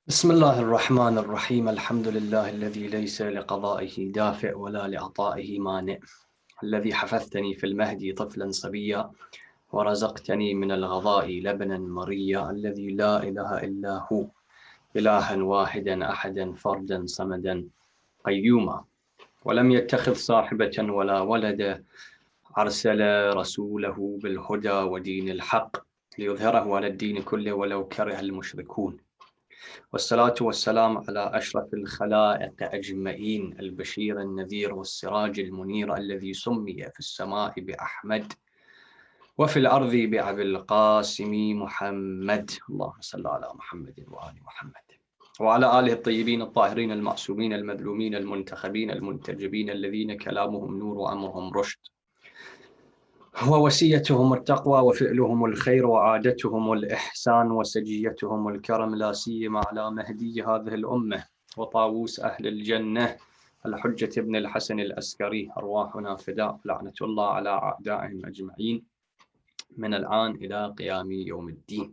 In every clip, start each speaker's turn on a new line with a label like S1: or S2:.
S1: بسم الله الرحمن الرحيم الحمد لله الذي ليس لقضائه دافع ولا لعطائه مانع الذي حفظتني في المهد طفلا صبيا ورزقتني من الغضاء لبنا مريا الذي لا إله إلا هو إلها واحدا أحدا فردا صمدا قيوما ولم يتخذ صاحبة ولا ولدا أرسل رسوله بالهدى ودين الحق ليظهره على الدين كله ولو كره المشركون والصلاة والسلام على أشرف الخلائق أجمعين البشير النذير والسراج المنير الذي سمي في السماء بأحمد وفي الأرض بأبي القاسم محمد. اللهم صل على محمد وآل محمد وعلى آله الطيبين الطاهرين المعصومين المذلومين المنتخبين المنتجبين الذين كلامهم نور وأمرهم رشد ووسيتهم التقوى وفعلهم الخير وعادتهم الإحسان وسجيتهم الكرم لا سيما على مهدي هذه الأمة وطاووس أهل الجنة الحجة ابن الحسن الأسكري أرواحنا فداء لعنة الله على أعدائهم أجمعين من الآن إلى قيام يوم الدين.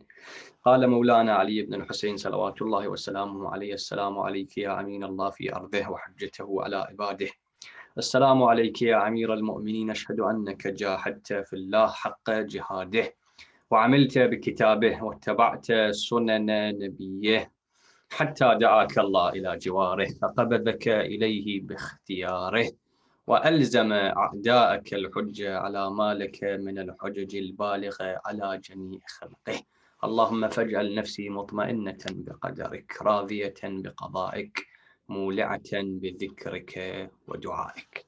S1: قال مولانا علي بن الحسين صلوات الله وسلامه عليه: السلام عليك يا أمين الله في أرضه وحجته على عباده. السلام عليك يا أمير المؤمنين، أشهد أنك جاهدت في الله حق جهاده وعملت بكتابه واتبعت سنن نبيه حتى دعاك الله إلى جواره فقبضك إليه باختياره وألزم أعداءك الحجة على ما لك من الحجج البالغة على جميع خلقه. اللهم فاجعل نفسي مطمئنة بقدرك راضية بقضائك مولعة بذكرك ودعائك.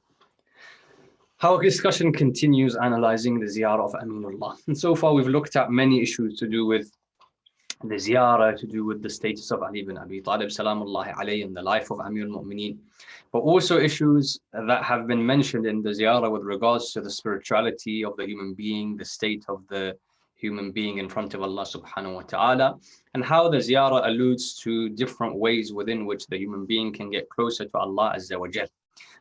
S1: Our discussion continues analyzing the ziyarah of Aminullah. And so far we've looked at many issues to do with the ziyarah, to do with the status of Ali ibn Abi Talib salamullahi alayhi and the life of Amir al-Mu'mineen, but also issues that have been mentioned in the ziyarah with regards to the spirituality of the human being, the state of the human being in front of Allah subhanahu wa ta'ala, and how the ziyarah alludes to different ways within which the human being can get closer to Allah azza wa jal.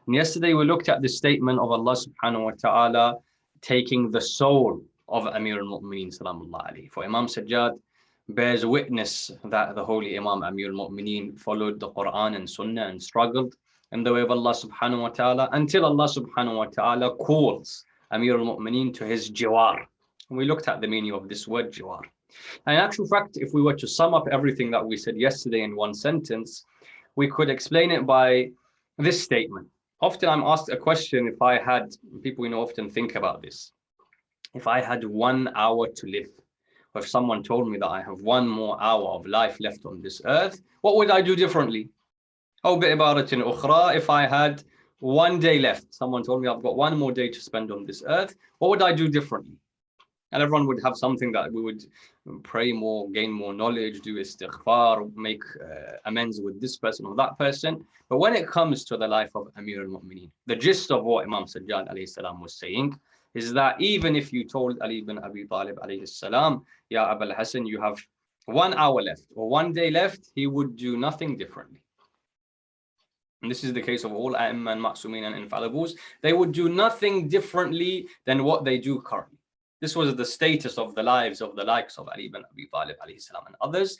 S1: And yesterday we looked at the statement of Allah subhanahu wa ta'ala taking the soul of Amir al-Mu'mineen salamullah alayhi. For Imam Sajjad bears witness that the holy Imam Amir al-Mu'mineen followed the Quran and Sunnah and struggled in the way of Allah subhanahu wa ta'ala until Allah subhanahu wa ta'ala calls Amir al-Mu'mineen to his jiwar. And we looked at the meaning of this word jiwar. And in actual fact, if we were to sum up everything that we said yesterday in one sentence, we could explain it by this statement. Often I'm asked a question, if I had, people often think about this, if I had 1 hour to live, or if someone told me that I have 1 more hour of life left on this earth, what would I do differently? أو بعبارة أخرى, if I had 1 day left, someone told me I've got 1 more day to spend on this earth, what would I do differently? And everyone would have something that we would pray more, gain more knowledge, do istighfar, make amends with this person or that person. But when it comes to the life of Amir al-Mu'mineen, the gist of what Imam Sajjad alayhi salam was saying is that even if you told Ali ibn Abi Talib alayhi salam, Ya Abul Hasan, you have 1 hour left or 1 day left, he would do nothing differently. And this is the case of all A'imma and Ma'sumin and Infallibles. They would do nothing differently than what they do currently. This was the status of the lives of the likes of Ali ibn Abi Talib alayhi salam and others,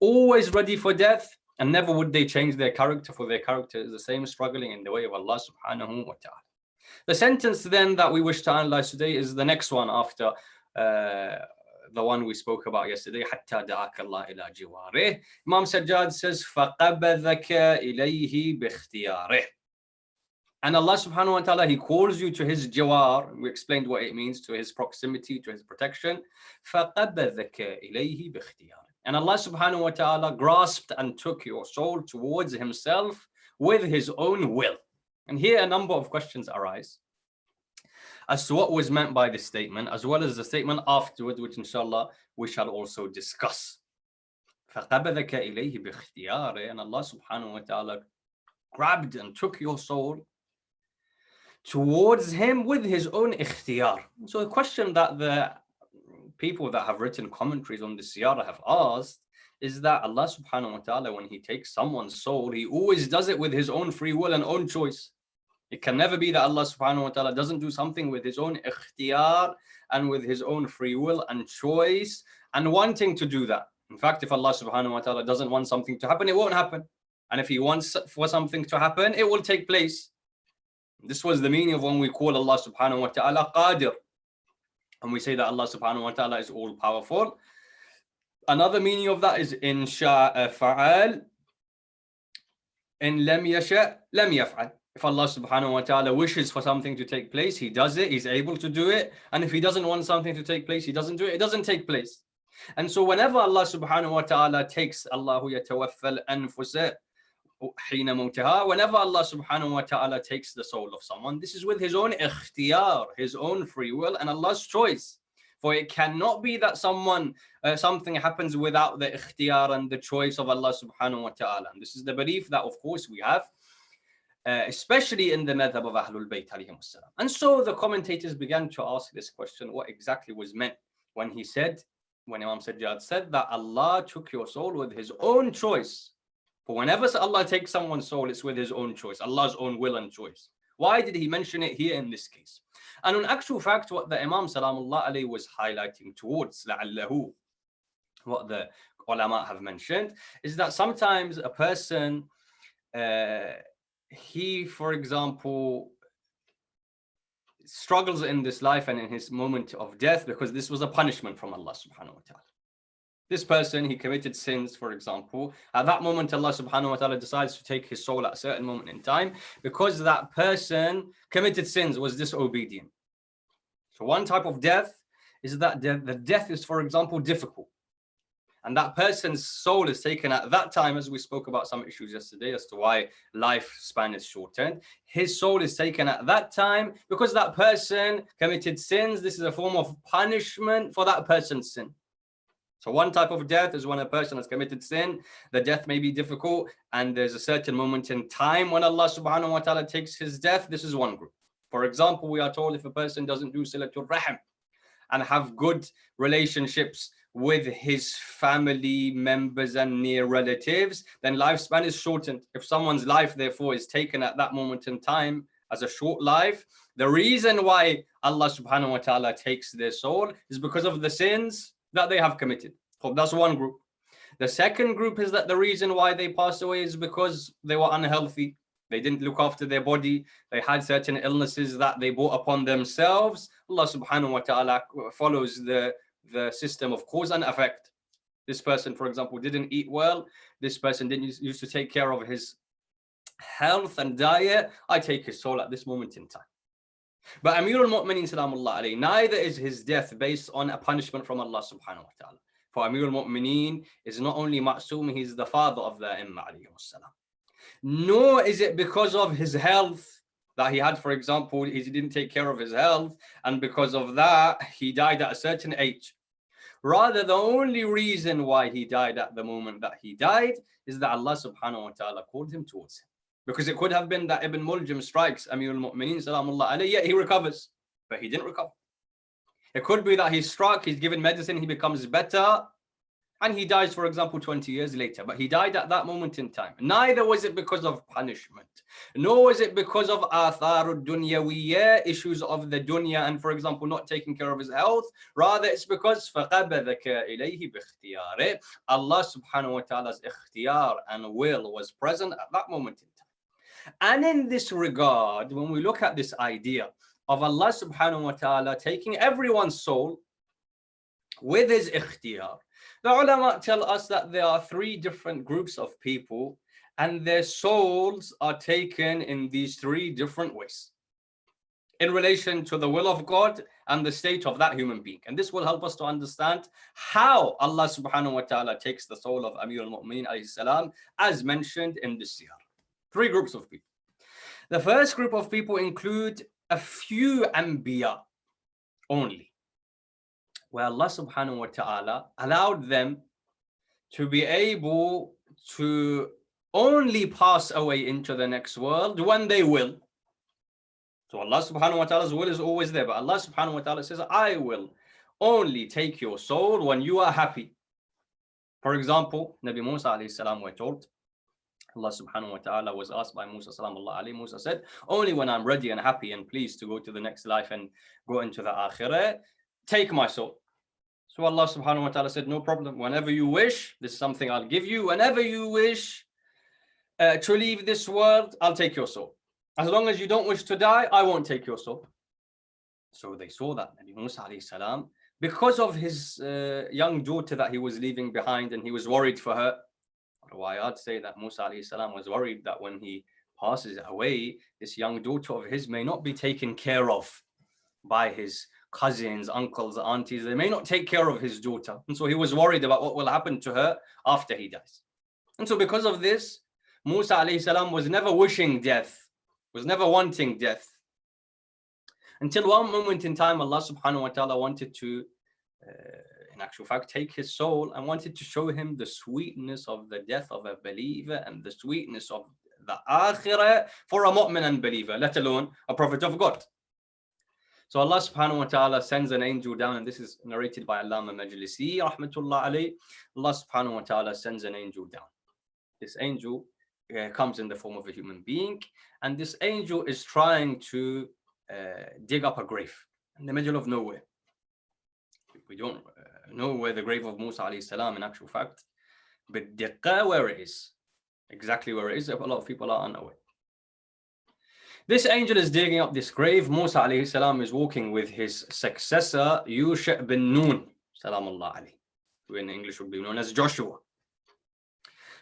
S1: always ready for death, and never would they change their character, for their character is the same, struggling in the way of Allah subhanahu wa ta'ala. The sentence then that we wish to analyze today is the next one after the one we spoke about yesterday, حَتَّى دَعَاكَ اللَّهُ إِلَى جِوَارِهِ. Imam Sajjad says, فَقَبَذَكَ إِلَيْهِ بِاخْتِيَارِهِ. And Allah subhanahu wa ta'ala, he calls you to his jawar. We explained what it means, to his proximity, to his protection. فَقَبَذَكَ إِلَيْهِ بِاخْتِيَارِهِ. And Allah subhanahu wa ta'ala grasped and took your soul towards himself with his own will. And here a number of questions arise as to what was meant by this statement, as well as the statement afterward, which inshallah we shall also discuss. فَقَبَذَكَ إِلَيْهِ بِاخْتِيَارِهِ. And Allah subhanahu wa ta'ala grabbed and took your soul towards him with his own ikhtiyar. So the question that the people that have written commentaries on the ziyarah have asked is that Allah subhanahu wa ta'ala, when he takes someone's soul, he always does it with his own free will and own choice. It can never be that Allah subhanahu wa ta'ala doesn't do something with his own ikhtiyar and with his own free will and choice and wanting to do that. In fact, if Allah subhanahu wa ta'ala doesn't want something to happen, it won't happen. And if He wants for something to happen, it will take place. This was the meaning of when we call Allah subhanahu wa ta'ala Qadir. And we say that Allah subhanahu wa ta'ala is all powerful. Another meaning of that is in sha'a fa'al, in lam yasha lam yaf'al. If Allah subhanahu wa ta'ala wishes for something to take place, He does it, He's able to do it. And if He doesn't want something to take place, He doesn't do it, it doesn't take place. And so whenever Allah subhanahu wa ta'ala takes, Allahu yatawaffal anfusa hina mawtaha, whenever Allah subhanahu wa ta'ala takes the soul of someone, this is with His own ikhtiyar, His own free will and Allah's choice. For it cannot be that something happens without the ikhtiyar and the choice of Allah subhanahu wa ta'ala. And this is the belief that of course we have, especially in the madhab of Ahlul Bayt alayhim salam. And so the commentators began to ask this question, what exactly was meant when Imam Sajjad said that Allah took your soul with His own choice. For whenever Allah takes someone's soul, it's with His own choice, Allah's own will and choice. Why did He mention it here in this case? And in actual fact, what the Imam Salamullah alayhi was highlighting towards, la'allahu, what the ulama have mentioned, is that sometimes a person, he, for example, struggles in this life and in his moment of death because this was a punishment from Allah subhanahu wa ta'ala. This person, he committed sins, for example. At that moment, Allah subhanahu wa ta'ala decides to take his soul at a certain moment in time because that person committed sins, was disobedient. So one type of death is that the death is, for example, difficult. And that person's soul is taken at that time, as we spoke about some issues yesterday as to why lifespan is shortened. His soul is taken at that time because that person committed sins. This is a form of punishment for that person's sin. So one type of death is when a person has committed sin, the death may be difficult, and there's a certain moment in time when Allah subhanahu wa ta'ala takes his death. This is one group. For example, we are told if a person doesn't do silatul rahim and have good relationships with his family members and near relatives, then lifespan is shortened. If someone's life, therefore, is taken at that moment in time as a short life, the reason why Allah subhanahu wa ta'ala takes their soul is because of the sins that they have committed. So that's one group. The second group is that the reason why they passed away is because they were unhealthy. They didn't look after their body. They had certain illnesses that they brought upon themselves. Allah subhanahu wa ta'ala follows the system of cause and effect. This person, for example, didn't eat well. This person didn't used to take care of his health and diet. I take his soul at this moment in time. But Amir al-Mu'mineen salamullah alayhi, neither is his death based on a punishment from Allah subhanahu wa ta'ala. For Amir al-Mu'mineen is not only ma'soom, he's the father of the Imam alayhi salam. Nor is it because of his health that he had, for example, he didn't take care of his health, and because of that, he died at a certain age. Rather, the only reason why he died at the moment that he died is that Allah subhanahu wa ta'ala called him towards him. Because it could have been that Ibn Muljam strikes Amir al-Mu'mineen salamullah alayhi, yet he recovers, but he didn't recover. It could be that he's struck, he's given medicine, he becomes better, and he dies, for example, 20 years later. But he died at that moment in time. Neither was it because of punishment, nor was it because of atharud dunyawiyya, issues of the dunya, and, for example, not taking care of his health. Rather, it's because فَقَبَذَكَ إِلَيْهِ بِاخْتِيَارِهِ, Allah subhanahu wa ta'ala's ikhtiyar and will was present at that moment in time. And in this regard, when we look at this idea of Allah subhanahu wa ta'ala taking everyone's soul with his ikhtiyar, the ulama tell us that there are three different groups of people and their souls are taken in these three different ways in relation to the will of God and the state of that human being. And this will help us to understand how Allah subhanahu wa ta'ala takes the soul of Amir al-Mu'mineen alayhi salam as mentioned in this siyar. Three groups of people. The first group of people include a few anbiya only, where Allah subhanahu wa ta'ala allowed them to be able to only pass away into the next world when they will. So Allah subhanahu wa ta'ala's will is always there, but Allah subhanahu wa ta'ala says, I will only take your soul when you are happy. For example, Nabi Musa alayhi salam were told, Allah subhanahu wa ta'ala was asked by Musa salamullah alayhi, Musa said, only when I'm ready and happy and pleased to go to the next life and go into the akhirah, take my soul. So Allah subhanahu wa ta'ala said, no problem. Whenever you wish, this is something I'll give you. Whenever you wish to leave this world, I'll take your soul. As long as you don't wish to die, I won't take your soul. So they saw that Nabi Musa alayhi salam, because of his young daughter that he was leaving behind, and he was worried for her. Why I'd say that Musa alayhi salam was worried that when he passes away, this young daughter of his may not be taken care of by his cousins, uncles, aunties. They may not take care of his daughter. And so he was worried about what will happen to her after he dies. And so because of this, Musa alayhi salam was never wishing death, was never wanting death. Until one moment in time, Allah subhanahu wa ta'ala wanted to, in actual fact, take his soul and wanted to show him the sweetness of the death of a believer and the sweetness of the akhirah for a mu'min and believer, let alone a prophet of God. So Allah subhanahu wa ta'ala sends an angel down, and this is narrated by Allama Majlisi, rahmatullah alayh. Allah subhanahu wa ta'ala sends an angel down. This angel comes in the form of a human being, and this angel is trying to dig up a grave in the middle of nowhere. We don't know where the grave of Musa alayhi salam in actual fact, but where it is, exactly where it is, a lot of people are unaware. This angel is digging up this grave. Musa alayhi salam is walking with his successor, Yusha bin Nun, salamullah alayhi, who in English would be known as Joshua.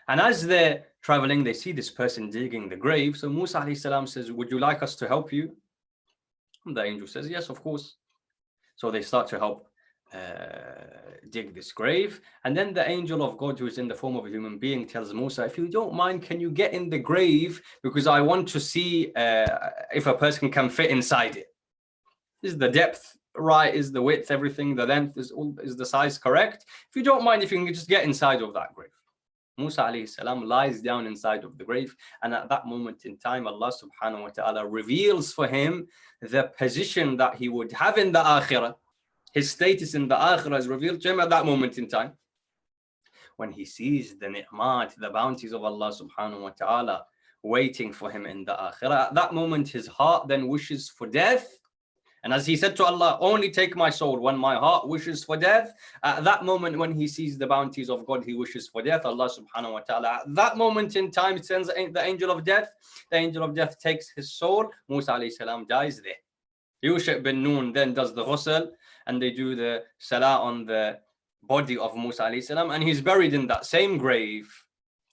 S1: And as they're traveling, they see this person digging the grave. So Musa alayhi salam says, would you like us to help you? And the angel says, yes, of course. So they start to help dig this grave. And then the angel of God, who is in the form of a human being, tells Musa, if you don't mind, can you get in the grave? Because I want to see if a person can fit inside it. Is the depth right? Is the width, everything, the length, is the size correct? If you don't mind, if you can just get inside of that grave. Musa alayhi salam lies down inside of the grave, and at that moment in time, Allah subhanahu wa ta'ala reveals for him the position that he would have in the akhirah. His status in the akhirah is revealed to him at that moment in time. When he sees the ni'mat, the bounties of Allah subhanahu wa ta'ala waiting for him in the akhirah, at that moment his heart then wishes for death. And as he said to Allah, only take my soul when my heart wishes for death. At that moment, when he sees the bounties of God, he wishes for death. Allah subhanahu wa ta'ala, at that moment in time, sends the angel of death. The angel of death takes his soul. Musa alayhi salam dies there. Yusha bin Nun then does the ghusl, and they do the salah on the body of Musa alayhi salam, and he's buried in that same grave.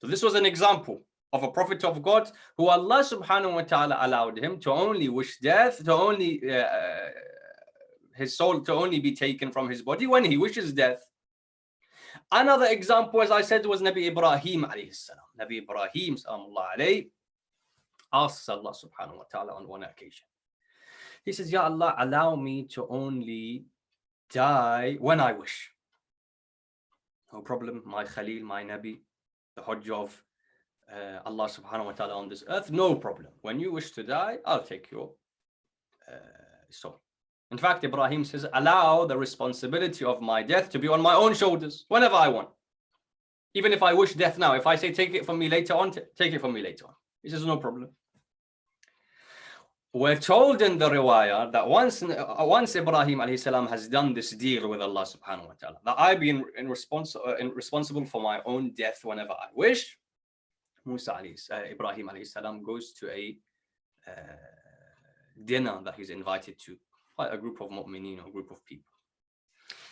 S1: So this was an example of a prophet of God who Allah subhanahu wa ta'ala allowed him to only wish death, to only his soul to only be taken from his body when he wishes death. Another example, as I said, was Nabi Ibrahim alayhi salam. Nabi Ibrahim salamullah alayhi asks Allah subhanahu wa ta'ala on one occasion. He says, Ya Allah, allow me to only die when I wish. No problem, my Khalil, my Nabi, the Hajj of Allah subhanahu wa ta'ala on this earth, no problem. When you wish to die, I'll take your soul. In fact, Ibrahim says, allow the responsibility of my death to be on my own shoulders whenever I want. Even if I wish death now, if I say take it from me later on, take it from me later on. He says, no problem. We're told in the riwayah that once Ibrahim alayhi salam has done this deal with Allah subhanahu wa ta'ala, that I be responsible for my own death whenever I wish, Ibrahim alayhi salam goes to a dinner that he's invited to, quite a group of mu'mineen, a group of people.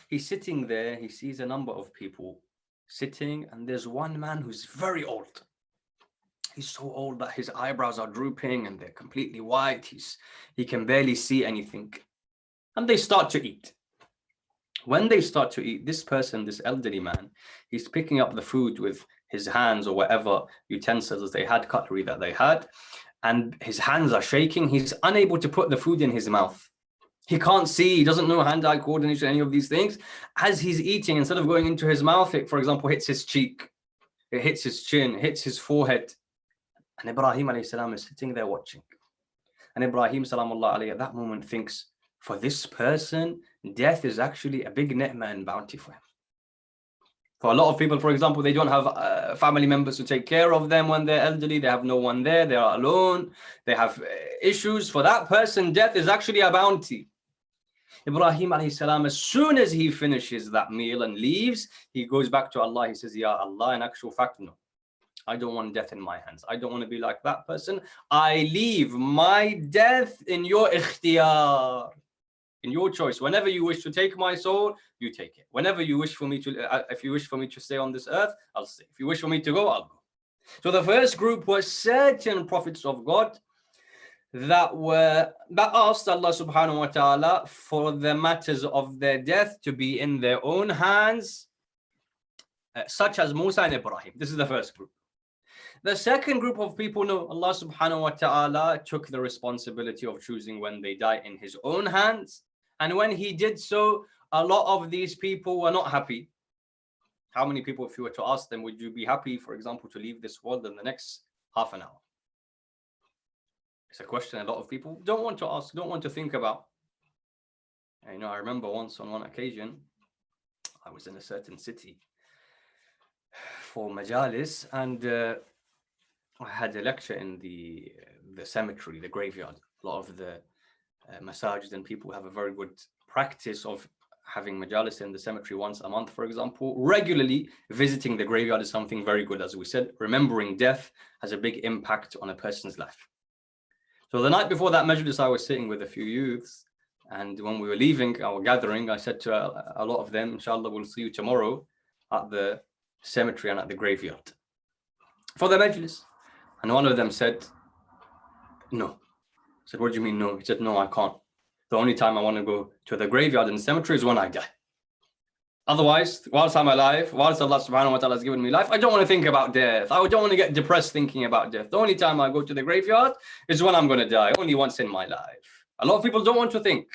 S1: He's sitting there, he sees a number of people sitting, and there's one man who's very old. He's so old that his eyebrows are drooping and they're completely white. He can barely see anything. And they start to eat. When they start to eat, this person, this elderly man, he's picking up the food with his hands or whatever utensils they had, cutlery that they had, and his hands are shaking. He's unable to put the food in his mouth. He can't see, he doesn't know hand-eye coordination, any of these things. As he's eating, instead of going into his mouth, it, for example, hits his cheek, it hits his chin, hits his forehead. And Ibrahim alayhi salam is sitting there watching. And Ibrahim salamullah alayhi at that moment thinks, for this person, death is actually a big ni'mah and bounty for him. For a lot of people, for example, they don't have family members to take care of them when they're elderly. They have no one there. They are alone. They have issues. For that person, death is actually a bounty. Ibrahim alayhi salam, as soon as he finishes that meal and leaves, he goes back to Allah. He says, Ya Allah, in actual fact, no. I don't want death in my hands. I don't want to be like that person. I leave my death in your ikhtiyar, in your choice. Whenever you wish to take my soul, you take it. Whenever you wish for me to, if you wish for me to stay on this earth, I'll stay. If you wish for me to go, I'll go. So the first group were certain prophets of God that asked Allah subhanahu wa ta'ala for the matters of their death to be in their own hands, such as Musa and Ibrahim. This is the first group. The second group of people, no, Allah subhanahu wa ta'ala took the responsibility of choosing when they die in his own hands. And when he did so, a lot of these people were not happy. How many people, if you were to ask them, would you be happy, for example, to leave this world in the next half an hour? It's a question a lot of people don't want to ask, don't want to think about. And, I remember once on one occasion, I was in a certain city for majalis, and I had a lecture in the cemetery, the graveyard. A lot of the masajid and people have a very good practice of having majalis in the cemetery once a month, for example. Regularly visiting the graveyard is something very good. As we said, remembering death has a big impact on a person's life. So the night before that majlis, I was sitting with a few youths, and when we were leaving our gathering, I said to a lot of them, inshallah, we'll see you tomorrow at the cemetery and at the graveyard for the majlis. And one of them said, no. I said, what do you mean no? He said, no, I can't. The only time I want to go to the graveyard and cemetery is when I die. Otherwise, whilst I'm alive, whilst Allah subhanahu wa ta'ala has given me life, I don't want to think about death. I don't want to get depressed thinking about death. The only time I go to the graveyard is when I'm going to die, only once in my life. A lot of people don't want to think.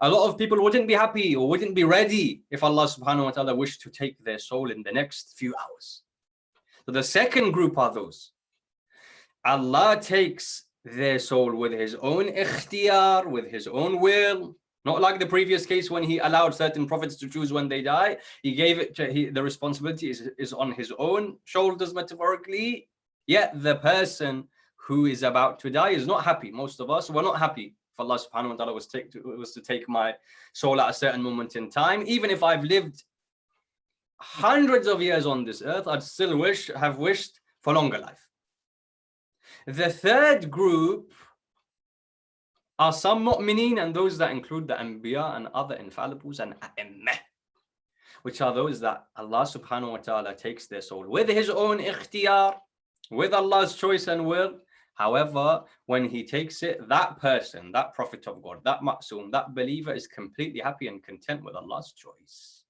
S1: A lot of people wouldn't be happy or wouldn't be ready if Allah subhanahu wa ta'ala wished to take their soul in the next few hours. So the second group are those. Allah takes their soul with his own ikhtiyar, with his own will. Not like the previous case when he allowed certain prophets to choose when they die. He gave it to, the responsibility is on his own shoulders, metaphorically. Yet the person who is about to die is not happy. Most of us were not happy if Allah subhanahu wa ta'ala was to take my soul at a certain moment in time. Even if I've lived hundreds of years on this earth, I'd still have wished for longer life. The third group are some mu'mineen, and those that include the anbiya and other infallibles and a'immah, which are those that Allah subhanahu wa ta'ala takes their soul with his own ikhtiyar, with Allah's choice and will. However, when he takes it, that person, that prophet of God, that ma'soom, that believer is completely happy and content with Allah's choice.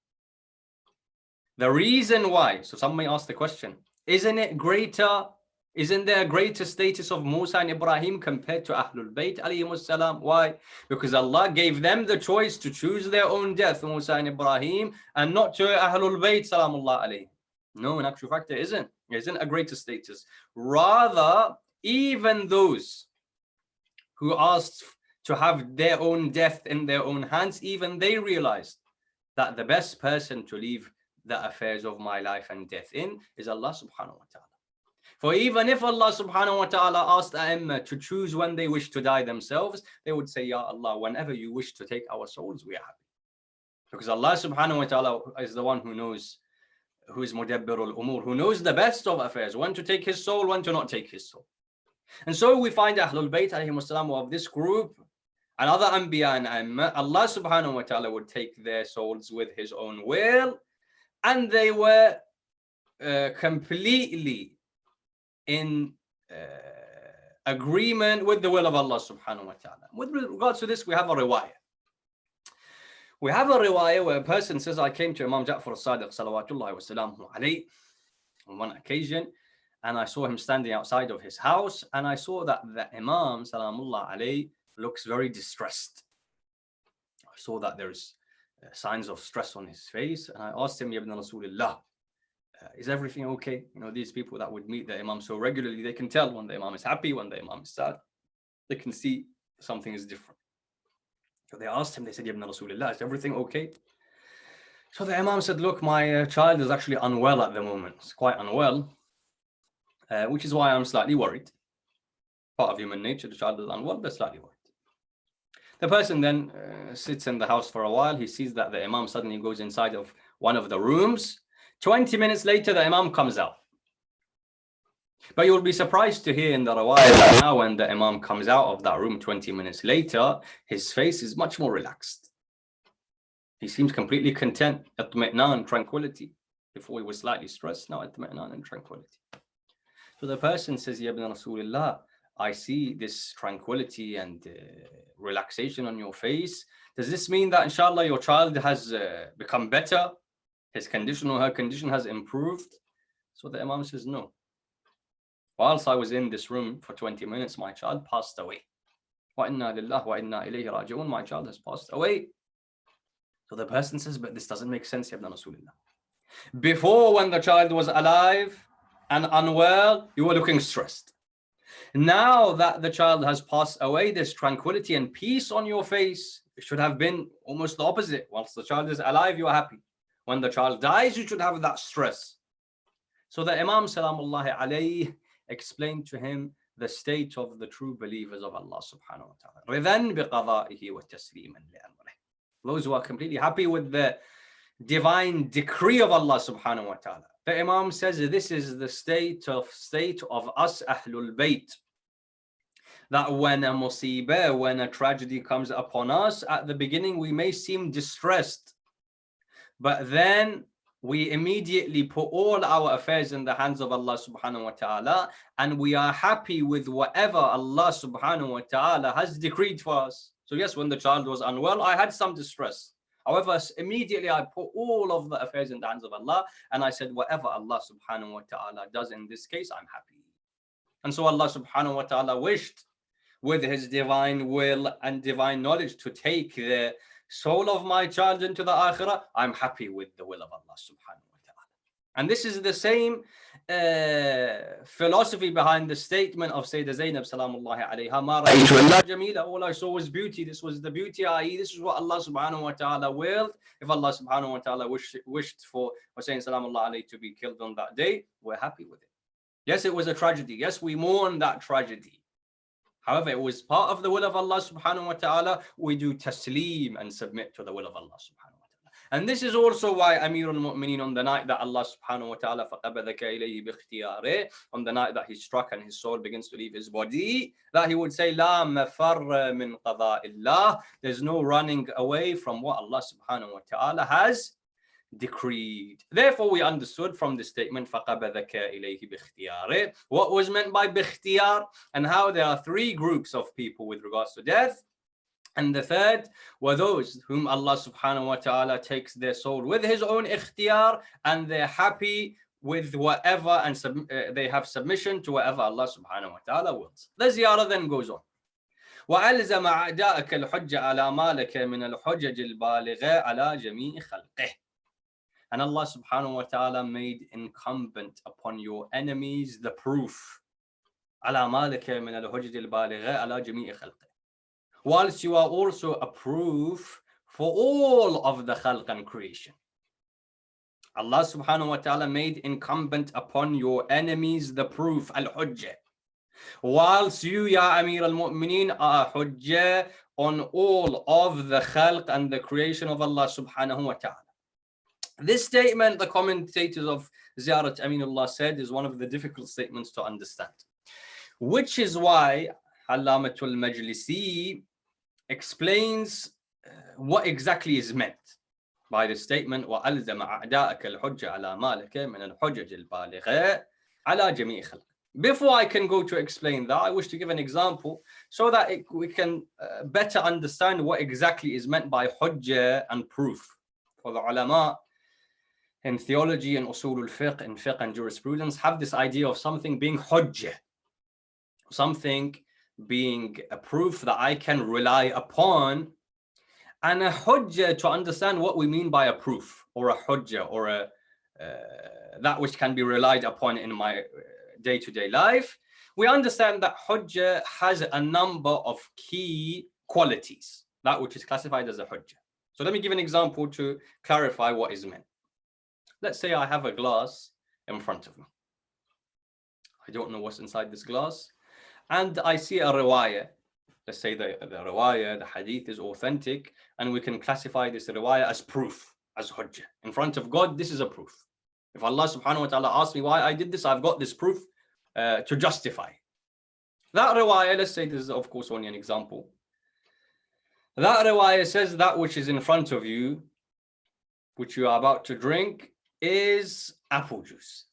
S1: The reason why, so some may ask the question, isn't there a greater status of Musa and Ibrahim compared to Ahlul Bayt alayhimus salam? Why? Because Allah gave them the choice to choose their own death, Musa and Ibrahim, and not to Ahlul Bayt salamullah alayhi. No, in actual fact, there isn't. There isn't a greater status. Rather, even those who asked to have their own death in their own hands, even they realized that the best person to leave the affairs of my life and death in is Allah subhanahu wa ta'ala. For even if Allah subhanahu wa ta'ala asked A'immah to choose when they wish to die themselves, they would say, Ya Allah, whenever you wish to take our souls, we are happy. Because Allah subhanahu wa ta'ala is the one who knows, who is mudabbirul umur, who knows the best of affairs, when to take his soul, when to not take his soul. And so we find Ahlul Bayt alayhimus salam of this group and other Anbiya and A'immah, Allah subhanahu wa ta'ala would take their souls with his own will, and they were completely in agreement with the will of Allah subhanahu wa ta'ala. With regards to this, we have a riwayah. We have a riwayah where a person says, I came to Imam Ja'far al-Sadiq salawatullahi wa salamuhu alayhi on one occasion, and I saw him standing outside of his house, and I saw that the Imam salamullah alayhi looks very distressed. I saw that there's signs of stress on his face, and I asked him, Ya ibn Rasulullah, is everything okay? These people that would meet the Imam so regularly, they can tell when the Imam is happy, when the Imam is sad. They can see something is different. So they asked him, they said, Ya ibn Rasulullah, is everything okay? So the Imam said, look, my child is actually unwell at the moment. It's quite unwell, which is why I'm slightly worried. Part of human nature, the child is unwell, but slightly worried. The person then sits in the house for a while. He sees that the Imam suddenly goes inside of one of the rooms. 20 minutes later, the Imam comes out. But you'll be surprised to hear in the riwayah that now when the Imam comes out of that room 20 minutes later, his face is much more relaxed. He seems completely content, at-mitnan, tranquility. Before he was slightly stressed, now at-mitnan and tranquility. So the person says, Ya ibn Rasulullah, I see this tranquility and relaxation on your face. Does this mean that inshallah your child has become better? His condition or her condition has improved? So the Imam says, no. Whilst I was in this room for 20 minutes, my child passed away. Wa inna lillahi wa inna ilayhi raji'un. My child has passed away. So the person says, but this doesn't make sense, Ya ibn Rasulullah. Before, when the child was alive and unwell, you were looking stressed. Now that the child has passed away, there's tranquility and peace on your face. It should have been almost the opposite. Whilst the child is alive, you are happy. When the child dies, you should have that stress. So the Imam Salamullahi alayhi explained to him the state of the true believers of Allah subhanahu wa ta'ala. رِضًا بِقَضَائِهِ وَتَسْلِيمًا لِأَمْرِهِ. Those who are completely happy with the divine decree of Allah subhanahu wa ta'ala. The Imam says this is the state of us Ahlul Bayt. That when a musibah, when a tragedy comes upon us, at the beginning we may seem distressed. But then we immediately put all our affairs in the hands of Allah subhanahu wa ta'ala, and we are happy with whatever Allah subhanahu wa ta'ala has decreed for us. So yes, when the child was unwell, I had some distress. However, immediately I put all of the affairs in the hands of Allah, and I said, whatever Allah subhanahu wa ta'ala does in this case, I'm happy. And so Allah subhanahu wa ta'ala wished with his divine will and divine knowledge to take the soul of my child into the akhirah. I'm happy with the will of Allah subhanahu wa ta'ala. And this is the same philosophy behind the statement of Sayyidah Zainab salamullahi alayha, Ma ra'aytu illa jamila. All I saw was beauty. This was the beauty, i.e. this is what Allah subhanahu wa ta'ala willed. If Allah subhanahu wa ta'ala wished for Hussein salamullahi alayhi to be killed on that day, we're happy with it. Yes, it was a tragedy. Yes, we mourn that tragedy. However, it was part of the will of Allah subhanahu wa ta'ala. We do taslim and submit to the will of Allah subhanahu wa ta'ala. And this is also why Amir al-Mu'mineen, on the night that Allah subhanahu wa ta'ala فَقَبَذَكَ إِلَيْهِ بِاخْتِيَارِهِ, on the night that he struck and his soul begins to leave his body, that he would say, لَا مَفَرَّ مِنْ قَضَاءِ اللَّهِ. There's no running away from what Allah subhanahu wa ta'ala has decreed. Therefore, we understood from the statement فَقَبَذَكَ إِلَيْهِ بِاخْتِيَارِهِ what was meant by bikhtiyar, and how there are three groups of people with regards to death. And the third were those whom Allah subhanahu wa ta'ala takes their soul with his own ikhtiyar, and they're happy with whatever, and they have submission to whatever Allah subhanahu wa ta'ala wills. The ziyarah then goes on. وَأَلْزَمَ أَعْدَاءَكَ الْحُجَّ عَلَى مَا لَكَ مِنَ الْحُجَجِ الْبَالِغَةِ عَلَى جَمِيعِ خَلْقِهِ. And Allah subhanahu wa ta'ala made incumbent upon your enemies the proof. عَلَى مَا لَكَ مِنَ الْحُجَجِ الْبَالِغَةِ عَلَى جَمِيعِ خَلْقِهِ. Whilst you are also a proof for all of the khalq and creation. Allah subhanahu wa ta'ala made incumbent upon your enemies the proof, al-hujjah. Whilst you, Ya Amir al-Mu'mineen, are hujjah on all of the khalq and the creation of Allah subhanahu wa ta'ala. This statement, the commentators of Ziyarat Aminullah said, is one of the difficult statements to understand. Which is why Allamatul Majlisi explains what exactly is meant by the statement وَأَلْزَمَ أَعْدَاءَكَ الْحُجَّ عَلَى مَا لَكَ مِنَ الْحُجَجِ الْبَالِغَةِ عَلَى جَمِيعِ خَلْقِهِ. Before I can go to explain that, I wish to give an example so that we can better understand what exactly is meant by hujjah and proof. For the ulama in theology and usul al-fiqh, in fiqh and jurisprudence, have this idea of something being hujjah, something being a proof that I can rely upon, and a hujjah, to understand what we mean by a proof or a hujjah or a that which can be relied upon in my day-to-day life. We understand that hujjah has a number of key qualities, that which is classified as a hujjah. So let me give an example to clarify what is meant. Let's say I have a glass in front of me. I don't know what's inside this glass, and I see a riwayah let's say the riwayah, the hadith is authentic, and we can classify this riwayah as proof, as hujjah. In front of God, this is a proof. If Allah subhanahu wa ta'ala asks me why I did this, I've got this proof to justify. That riwayah, let's say this is of course only an example. That riwayah says that which is in front of you, which you are about to drink, is apple juice.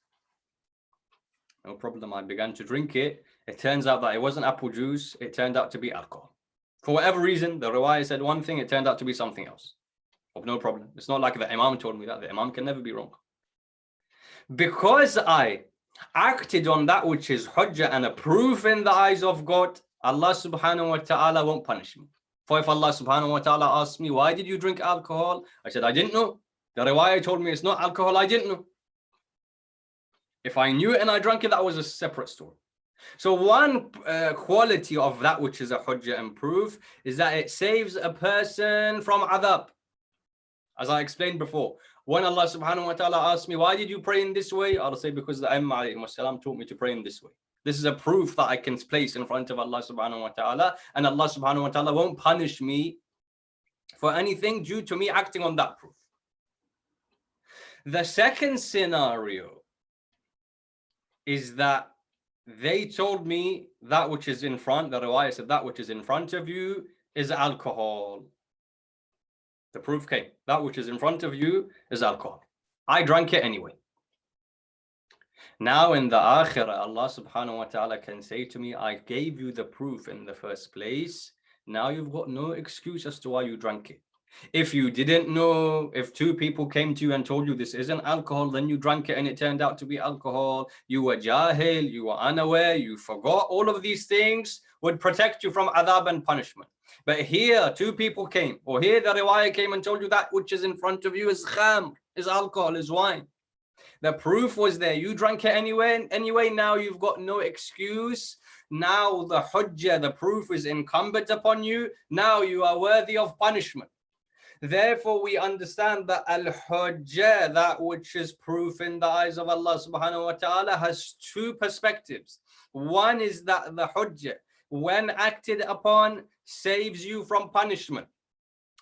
S1: No problem, I began to drink it. It turns out that it wasn't apple juice, it turned out to be alcohol. For whatever reason, the riwayah said one thing, it turned out to be something else. No problem. It's not like the Imam told me that. The Imam can never be wrong. Because I acted on that which is hujjah and a proof in the eyes of God, Allah subhanahu wa ta'ala won't punish me. For if Allah subhanahu wa ta'ala asks me, why did you drink alcohol? I said, I didn't know. The riwayah told me it's not alcohol, I didn't know. If I knew it and I drank it, that was a separate story. So one quality of that which is a hujjah and proof is that it saves a person from adhab. As I explained before, when Allah subhanahu wa ta'ala asks me, why did you pray in this way? I'll say, because the Imam alayhi wasalam taught me to pray in this way. This is a proof that I can place in front of Allah subhanahu wa ta'ala, and Allah subhanahu wa ta'ala won't punish me for anything due to me acting on that proof. The second scenario is that they told me that which is in front, the riwayah said that which is in front of you is alcohol. The proof came, that which is in front of you is alcohol. I drank it anyway. Now in the akhirah, Allah subhanahu wa ta'ala can say to me, I gave you the proof in the first place. Now you've got no excuse as to why you drank it. If you didn't know, if two people came to you and told you this isn't alcohol, then you drank it and it turned out to be alcohol, you were jahil, you were unaware, you forgot, all of these things would protect you from adhab and punishment. But here, two people came, or here the riwayah came and told you that which is in front of you is khamr, is alcohol, is wine. The proof was there, you drank it anyway, now you've got no excuse. Now the hujjah, the proof is incumbent upon you, now you are worthy of punishment. Therefore, we understand that al-hujjah, that which is proof in the eyes of Allah subhanahu wa ta'ala, has two perspectives. One is that the hujjah, when acted upon, saves you from punishment.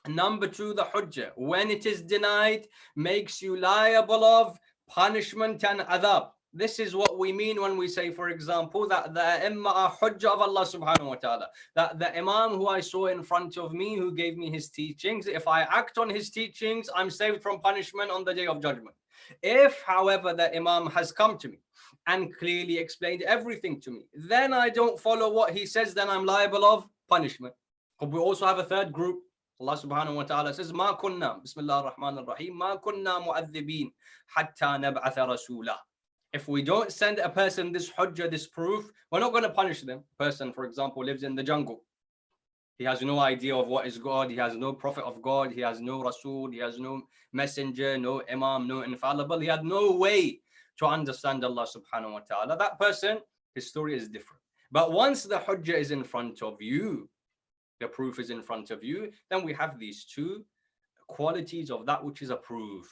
S1: Number two, the hujjah, when it is denied, makes you liable of punishment and adhab. This is what we mean when we say, for example, that the imma are hujjah of Allah subhanahu wa ta'ala. That the Imam who I saw in front of me, who gave me his teachings, if I act on his teachings, I'm saved from punishment on the day of judgment. If, however, the Imam has come to me and clearly explained everything to me, then I don't follow what he says, then I'm liable of punishment. But we also have a third group. Allah subhanahu wa ta'ala says, Ma kunna, Bismillah ar-Rahman ar-Rahim, Ma kunna mu'adhibin hatta nab'atha rasula. If we don't send a person this hujjah, this proof, we're not going to punish them. A person, for example, lives in the jungle. He has no idea of what is God. He has no prophet of God. He has no Rasul. He has no messenger, no Imam, no infallible. He had no way to understand Allah subhanahu wa ta'ala. That person, his story is different. But once the hujjah is in front of you, the proof is in front of you, then we have these two qualities of that which is a proof.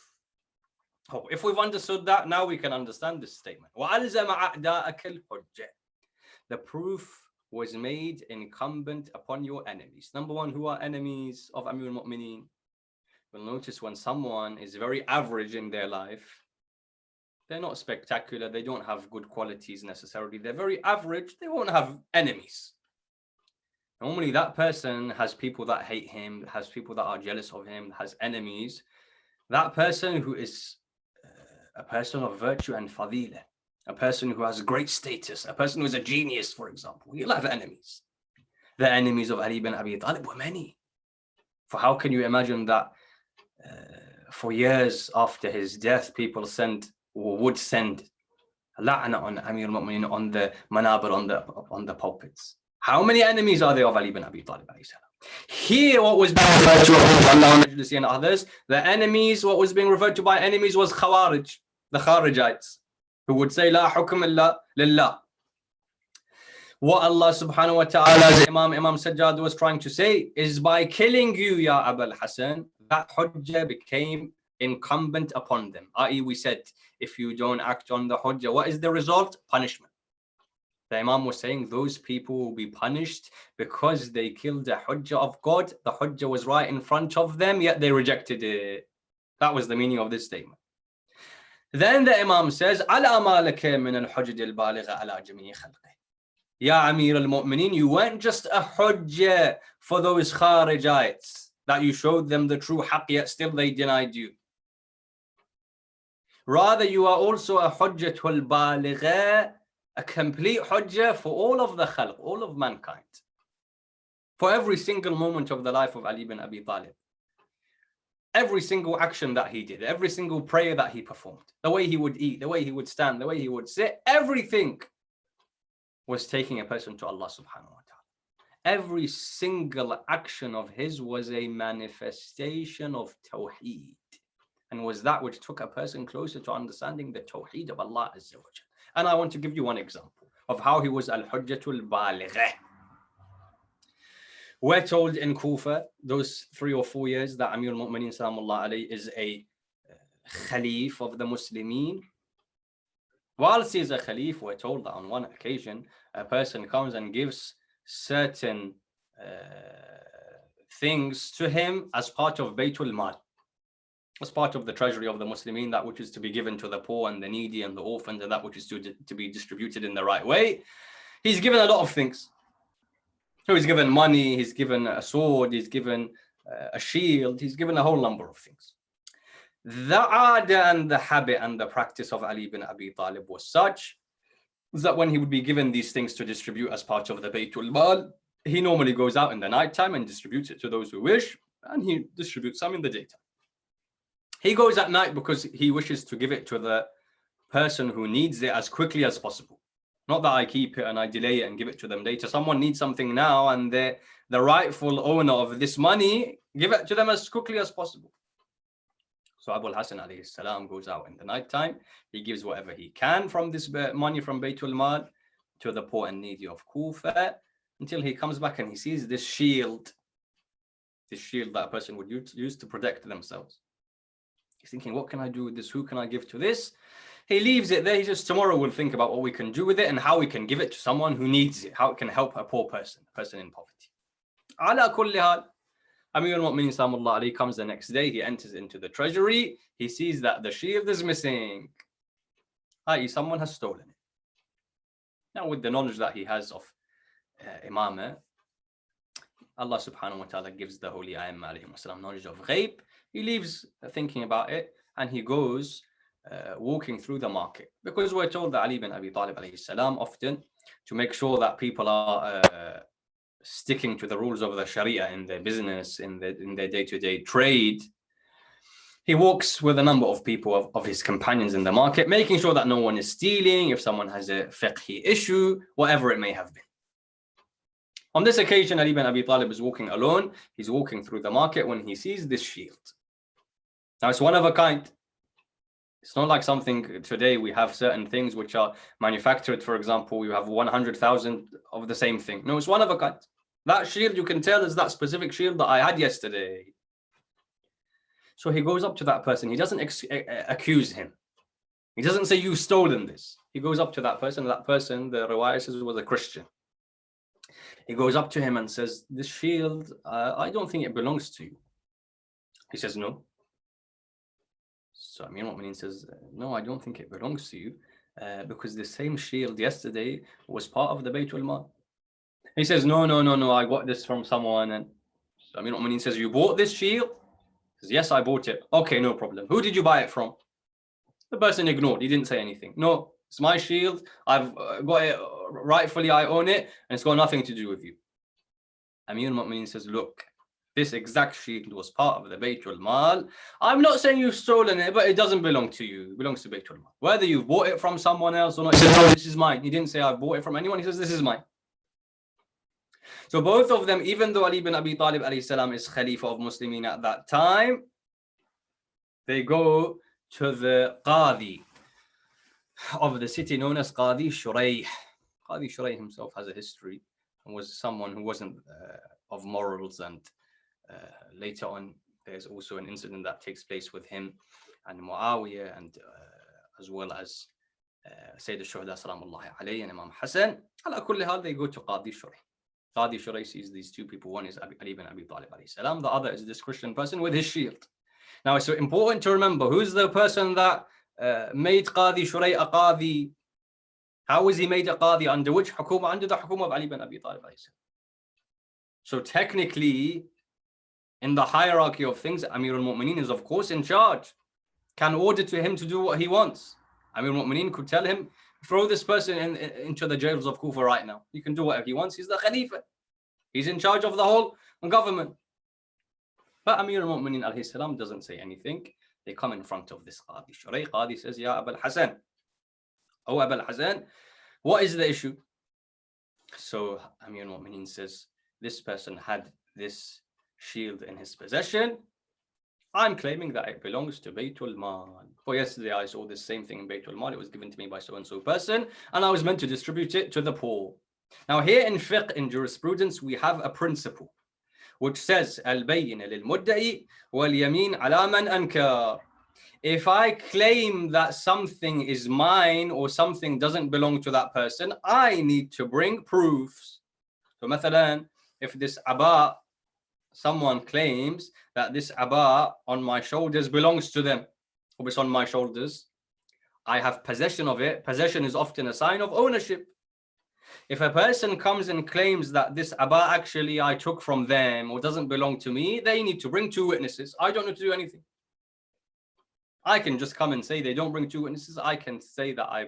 S1: Oh, if we've understood that, now we can understand this statement. وَأَلْزَمَ أَعْدَاءَكَ الْحُجَّةِ. The proof was made incumbent upon your enemies. Number one, who are enemies of Amir al-Mu'mineen? You'll notice when someone is very average in their life, they're not spectacular, they don't have good qualities necessarily, they're very average, they won't have enemies. Normally that person has people that hate him, has people that are jealous of him, has enemies. That person who is a person of virtue and fadila, a person who has great status, a person who is a genius, for example, he'll have enemies. The enemies of Ali bin Abi Talib were many. For how can you imagine that for years after his death, people sent or would send la'na on Amir al-Mu'mineen, on the manabir, on the pulpits? How many enemies are there of Ali bin Abi Talib? Here, what was being referred to and others, the enemies, what was being referred to by enemies was Khawarij, the Kharijites, who would say, La hukm illa lillah. What Allah subhanahu wa ta'ala's Imam Sajjad was trying to say is, by killing you, Ya Abul Hasan, that hujjah became incumbent upon them. I.e., we said, if you don't act on the hujjah, what is the result? Punishment. The Imam was saying those people will be punished because they killed the Hujjah of God. The Hujjah was right in front of them, yet they rejected it. That was the meaning of this statement. Then the Imam says, "Ala ma laka min al-hujjah al-baligha ala jami' khalqi." Ya Amir al-Mu'mineen, you weren't just a Hujjah for those Kharijites, that you showed them the true haqq, yet still they denied you. Rather, you are also a Hujjatul Baligha, a complete Hujjah for all of the Khalq, all of mankind. For every single moment of the life of Ali bin Abi Talib. Every single action that he did, every single prayer that he performed, the way he would eat, the way he would stand, the way he would sit, everything was taking a person to Allah subhanahu wa ta'ala. Every single action of his was a manifestation of Tawheed, and was that which took a person closer to understanding the Tawheed of Allah Azza wa Jal. And I want to give you one example of how he was Al-Hujjatul Baligha. We're told in Kufa, those 3 or 4 years that Amir al-Mu'mineen Salamullah alayhi is a Khalif of the Muslimin. Whilst he's a Khalif, we're told that on one occasion, a person comes and gives certain things to him as part of Baytul Mal, as part of the treasury of the Muslimin, that which is to be given to the poor and the needy and the orphans, and that which is to be distributed in the right way. He's given a lot of things. So he's given money, he's given a sword, he's given a shield, he's given a whole number of things. The aada and the habit and the practice of Ali bin Abi Talib was such that when he would be given these things to distribute as part of the Baytul Mal, he normally goes out in the night time and distributes it to those who wish, and he distributes some in the daytime. He goes at night because he wishes to give it to the person who needs it as quickly as possible. Not that I keep it and I delay it and give it to them later. Someone needs something now, and the rightful owner of this money, give it to them as quickly as possible. So Abu al-Hasan alayhi salam goes out in the night time. He gives whatever he can from this money from Baytul Mal to the poor and needy of Kufa, until he comes back and he sees this shield that a person would use to protect themselves. He's thinking, what can I do with this? Who can I give to this? He leaves it there. He says, tomorrow we'll think about what we can do with it and how we can give it to someone who needs it, how it can help a poor person, a person in poverty. Ala kulli hal, Amir al-Mu'mineen Salamullah alayhi comes the next day. He enters into the treasury. He sees that the shield is missing, i.e. someone has stolen it. Now, with the knowledge that he has of Imamah, Allah subhanahu wa ta'ala gives the holy A'immah alayhim wasalam knowledge of ghaib. He leaves thinking about it, and he goes walking through the market, because we're told that Ali bin Abi Talib alayhi salam often, to make sure that people are sticking to the rules of the Sharia in their business, in their day-to-day trade, he walks with a number of people of his companions in the market, making sure that no one is stealing, if someone has a fiqhi issue, whatever it may have been. On this occasion, Ali bin Abi Talib is walking alone. He's walking through the market when he sees this shield. Now, it's one of a kind. It's not like something today we have certain things which are manufactured. For example, you have 100,000 of the same thing. No, it's one of a kind. That shield, you can tell, is that specific shield that I had yesterday. So he goes up to that person. He doesn't accuse him. He doesn't say, you've stolen this. He goes up to that person. That person, the riwayah says, was a Christian. He goes up to him and says, this shield, I don't think it belongs to you. He says, no. So Amir al-Mu'mineen says, no, I don't think it belongs to you, because the same shield yesterday was part of the Baytul Mal. He says, no, I got this from someone. And so Amir al-Mu'mineen says, you bought this shield? He says, yes, I bought it. Okay, no problem. Who did you buy it from? The person ignored. He didn't say anything. No, it's my shield. I've got it rightfully. I own it, and it's got nothing to do with you. Amir al-Mu'mineen says, look, this exact shield was part of the Baytul Mal. I'm not saying you've stolen it, but it doesn't belong to you. It belongs to Baytul Mal. Whether you've bought it from someone else or not, he says, no, this is mine. He didn't say I bought it from anyone. He says, this is mine. So both of them, even though Ali bin Abi Talib alayhi salam is Khalifa of Muslimin at that time, they go to the Qadi of the city known as Qadi Shurayh. Qadi Shurayh himself has a history and was someone who wasn't of morals, and later on there's also an incident that takes place with him and Muawiyah, and as well as Sayyid al-Shuhada salamullahi alayhi and Imam Hassan. Ala kulli hal, they go to Qadi Shurayh. Qadi Shurayh sees these two people. One is Ali ibn Abi Talib alayhi salam. The other is this Christian person with his shield. Now it's so important to remember who's the person that made Qadi Shurayh a Qadi. How was he made a Qadi? Under which hukuma? Under the hukuma of Ali ibn Abi Talib alayhi salam. So technically, in the hierarchy of things, Amir al-Mu'mineen is of course in charge. Can order to him to do what he wants. Amir al-Mu'mineen could tell him, throw this person into the jails of Kufa right now. He can do whatever he wants. He's the Khalifa. He's in charge of the whole government. But Amir al-Mu'mineen alayhi salam doesn't say anything. They come in front of this Qadi Shurayh. Qadi says, Ya Abu al-Hasan. Oh, Abu al-Hasan, what is the issue? So Amir al-Mu'mineen says, this person had this shield in his possession. I'm claiming that it belongs to Baytul Mal. Well, yesterday I saw this same thing in Baytul Mal. It was given to me by so-and-so person, and I was meant to distribute it to the poor. Now here in fiqh, in jurisprudence, we have a principle which says, Al-Bayyin lil-Mudda'i wal-Yamin ala man ankar. If I claim that something is mine or something doesn't belong to that person, I need to bring proofs. So, mathalan, if this aba, someone claims that this aba on my shoulders belongs to them, or it's on my shoulders, I have possession of it. Possession is often a sign of ownership. If a person comes and claims that this aba actually I took from them or doesn't belong to me, they need to bring two witnesses. I don't need to do anything. I can just come and say they don't bring two witnesses. I can say that I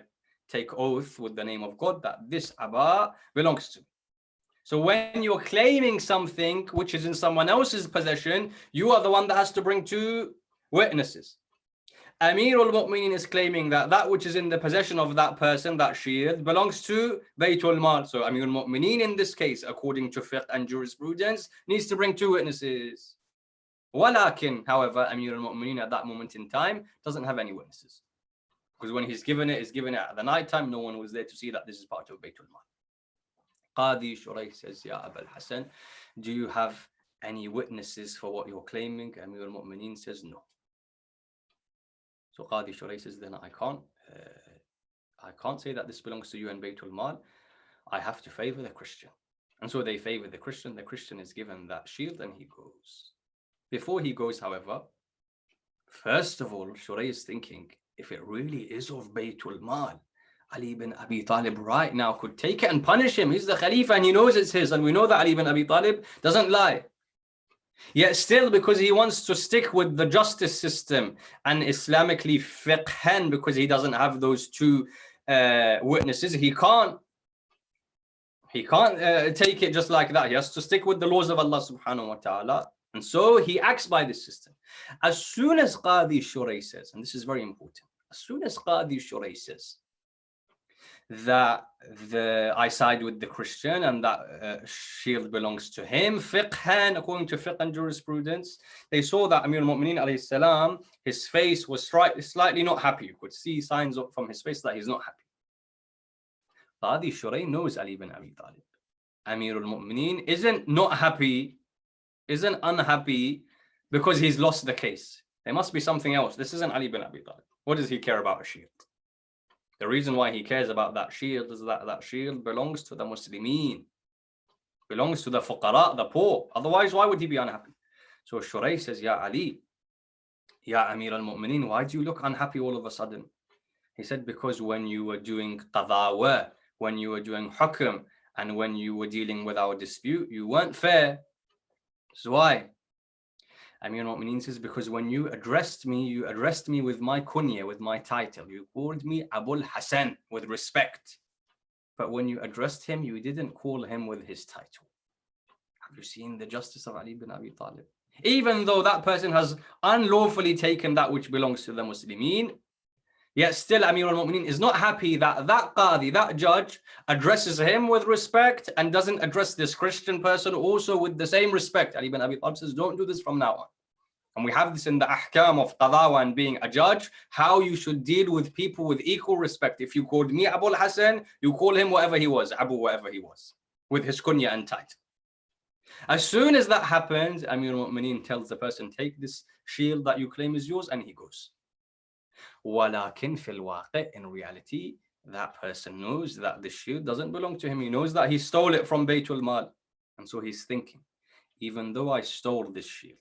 S1: take oath with the name of God that this aba belongs to me. So when you're claiming something which is in someone else's possession, you are the one that has to bring two witnesses. Amir al-Mu'mineen is claiming that that which is in the possession of that person, that shield, belongs to Baytul Mal. So Amir al-Mu'mineen in this case, according to fiqh and jurisprudence, needs to bring two witnesses. Walakin, however, Amir al-Mu'mineen at that moment in time doesn't have any witnesses. Because when he's given it at the night time, no one was there to see that this is part of Baytul Mal. Qadi Shurayh says, Ya Abu al-Hasan, do you have any witnesses for what you're claiming? Amir al-Mu'mineen says, no. So Qadi Shurayh says, then I can't say that this belongs to you and Baytul Mal. I have to favor the Christian. And so they favor the Christian. The Christian is given that shield and he goes. Before he goes, however, first of all, Shurayh is thinking, if it really is of Baytul Mal, Ali ibn Abi Talib right now could take it and punish him. He's the Khalifa and he knows it's his. And we know that Ali ibn Abi Talib doesn't lie. Yet still, because he wants to stick with the justice system and Islamically fiqhan, because he doesn't have those two witnesses, he can't take it just like that. He has to stick with the laws of Allah subhanahu wa ta'ala. And so he acts by this system. As soon as Qadi Shurayh says, and this is very important, as soon as Qadi Shurayh says that I side with the Christian and that shield belongs to him, fiqhan, according to fiqh and jurisprudence, they saw that Amir al-Mu'mineen alayhi salam, his face was slightly not happy. You could see signs from his face that he's not happy. Qadi Shurayh knows Ali ibn Abi Talib. Amir al-Mu'mineen isn't not happy, isn't unhappy because he's lost the case. There must be something else. This isn't Ali ibn Abi Talib. What does he care about a shield? The reason why he cares about that shield is that that shield belongs to the Muslimin, belongs to the fuqara, the poor. Otherwise, why would he be unhappy? So Shurayh says, Ya Ali, Ya Amir al-Mu'mineen, why do you look unhappy all of a sudden? He said, because when you were doing qadawa, when you were doing hukm, and when you were dealing with our dispute, you weren't fair. This is why. Amir al-Mu'mineen says, because when you addressed me with my kunya, with my title. You called me Abu al-Hasan with respect. But when you addressed him, you didn't call him with his title. Have you seen the justice of Ali ibn Abi Talib? Even though that person has unlawfully taken that which belongs to the Muslimin, yet still Amir al-Mu'mineen is not happy that that qadi, that judge, addresses him with respect and doesn't address this Christian person also with the same respect. Ali ibn Abi Talib says, don't do this from now on. And we have this in the ahkam of qadawa and being a judge, how you should deal with people with equal respect. If you called me Abu al-Hasan, you call him whatever he was, Abu whatever he was, with his kunya and title. As soon as that happens, Amir al-Mu'mineen tells the person, take this shield that you claim is yours, and he goes. Walakin fil waqi', in reality, that person knows that the shield doesn't belong to him. He knows that he stole it from Baytul Mal. And so he's thinking, even though I stole this shield,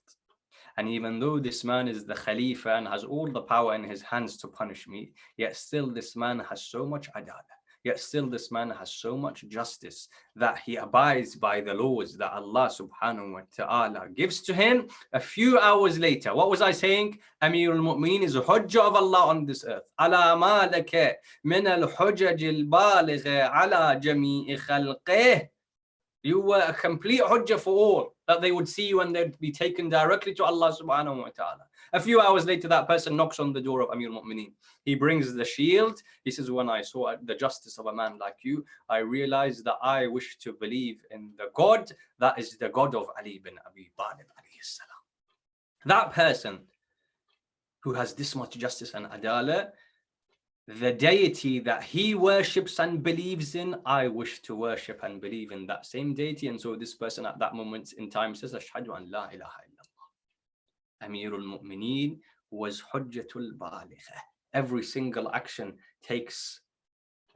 S1: and even though this man is the Khalifa and has all the power in his hands to punish me, yet still this man has so much adala. Yet still this man has so much justice that he abides by the laws that Allah subhanahu wa ta'ala gives to him. A few hours later, what was I saying? Amir al-Mu'mineen is a hujjah of Allah on this earth. Ala ma laka min al-hujaj al-baligha ala jami'i khalqih. You were a complete hujjah for all, that they would see you and they'd be taken directly to Allah subhanahu wa ta'ala. A few hours later, that person knocks on the door of Amir al-Mu'mineen. He brings the shield. He says, when I saw the justice of a man like you, I realized that I wish to believe in the God that is the God of Ali bin Abi Talib alayhi salam. That person who has this much justice and adala, the deity that he worships and believes in, I wish to worship and believe in that same deity. And so this person at that moment in time says, Ashhadu an la ilaha illallah. Amirul Mu'mineen was Hujjatul Baligha. Every single action takes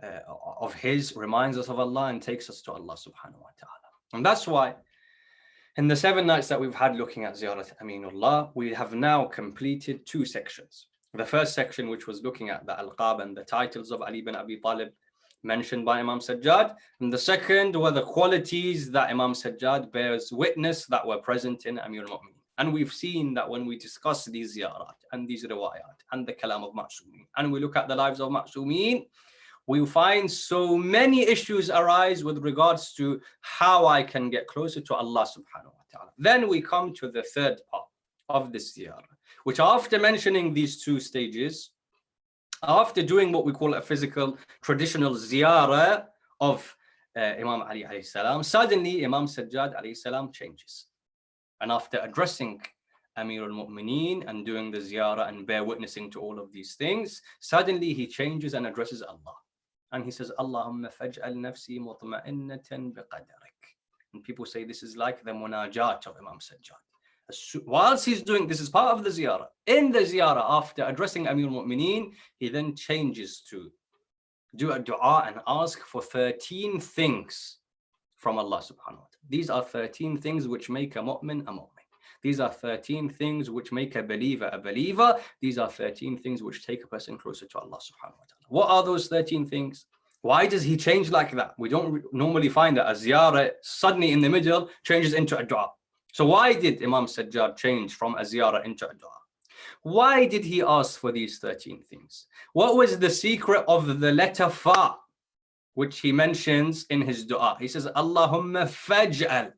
S1: of his, reminds us of Allah and takes us to Allah subhanahu wa ta'ala. And that's why in the 7 nights that we've had looking at Ziyarat Aminullah, we have now completed 2 sections. The first section, which was looking at the alqab and the titles of Ali bin Abi Talib mentioned by Imam Sajjad. And the second were the qualities that Imam Sajjad bears witness that were present in Amir al-Mu'mineen. And we've seen that when we discuss these ziyarat and these riwayat and the kalam of Ma'sumeen, and we look at the lives of Ma'sumeen, we find so many issues arise with regards to how I can get closer to Allah subhanahu wa ta'ala. Then we come to the third part of this ziyarah, which after mentioning these 2 stages, after doing what we call a physical traditional ziyarah of Imam Ali alayhi salam, suddenly Imam Sajjad alayhi salam changes. And after addressing Amir al-Mu'mineen and doing the ziyarah and bear witnessing to all of these things, suddenly he changes and addresses Allah. And he says, Allahumma faj'al nafsi mutma'innatan biqadarik. And people say this is like the munajat of Imam Sajjad. Whilst he's doing this, is part of the ziyarah. In the ziyarah, after addressing Amir al-Mu'mineen, he then changes to do a dua and ask for 13 things from Allah subhanahu wa ta'ala. These are 13 things which make a mu'min a mu'min. These are 13 things which make a believer a believer. These are 13 things which take a person closer to Allah subhanahu wa ta'ala. What are those 13 things? Why does he change like that? We don't normally find that a ziyarah suddenly in the middle changes into a dua. So why did Imam Sajjad change from a ziyarah into a dua? Why did he ask for these 13 things? What was the secret of the letter Fa, which he mentions in his dua? He says, Allahumma faj'al.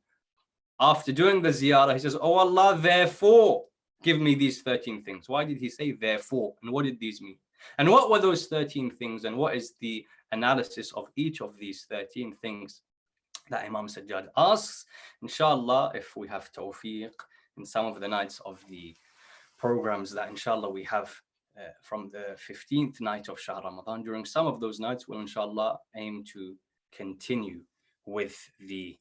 S1: After doing the ziyarah, he says, oh Allah, therefore, give me these 13 things. Why did he say therefore? And what did these mean? And what were those 13 things? And what is the analysis of each of these 13 things that Imam Sajjad asks? Inshallah, if we have tawfiq in some of the nights of the programs that inshallah we have from the 15th night of Shahr Ramadan, during some of those nights we'll inshallah aim to continue with the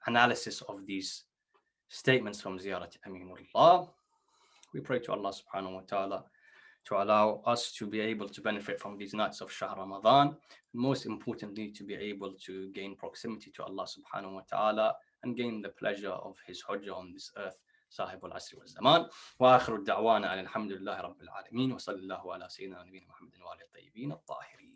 S1: analysis of these statements from Ziyarat Aminullah. We pray to Allah subhanahu wa ta'ala to allow us to be able to benefit from these nights of Shahr Ramadan, and most importantly to be able to gain proximity to Allah subhanahu wa ta'ala and gain the pleasure of his hujjah on this earth. صاحب العصر والزمان وآخر الدعوانا أن الحمد لله رب العالمين وصلى الله على سيدنا نبينا محمد وعلى الطيبين الطاهرين.